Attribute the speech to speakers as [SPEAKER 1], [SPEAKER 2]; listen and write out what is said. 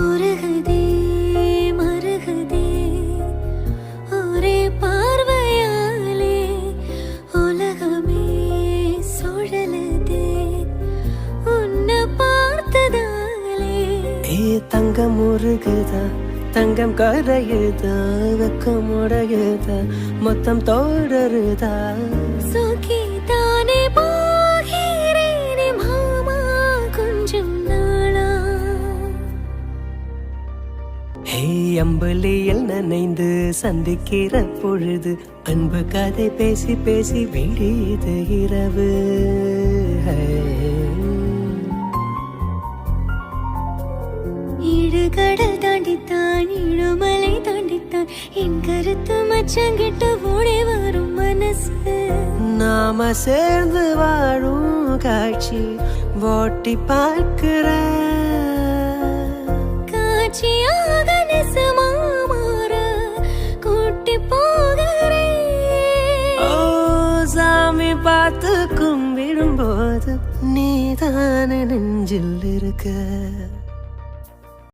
[SPEAKER 1] உருகுதே மருகுதே ஒரே பார்வையாலே உலகமே சுழலுதே உன்னை பார்த்ததாலே.
[SPEAKER 2] தங்கம் உருகுதா, தங்கம் கரையுதா, வெக்கம் உடையுதா, மொத்தம் தோடருதா.
[SPEAKER 1] சுகிதானே போகிறேனே மாமா கொஞ்சம் நாளா.
[SPEAKER 2] அம்பலியில் நனைந்து சந்திக்கிற பொழுது அன்பு கதை பேசி பேசி விடியுது இரவு.
[SPEAKER 1] இடுகடல் தாண்டித்தான் இழுமலை தாண்டித்தான் என் கருத்து மச்சங்கிட்டு ஓடி வரும் மனசு.
[SPEAKER 2] நாம சேர்ந்து வாழும் காட்சி ஓட்டி பார்க்கிற
[SPEAKER 1] காட்சியாக நெசமா மாற கூட்டி போகிறேன்.
[SPEAKER 2] ஓ சாமி பார்த்து கும்பிடும்போது நீதான நெஞ்சில் இருக்க.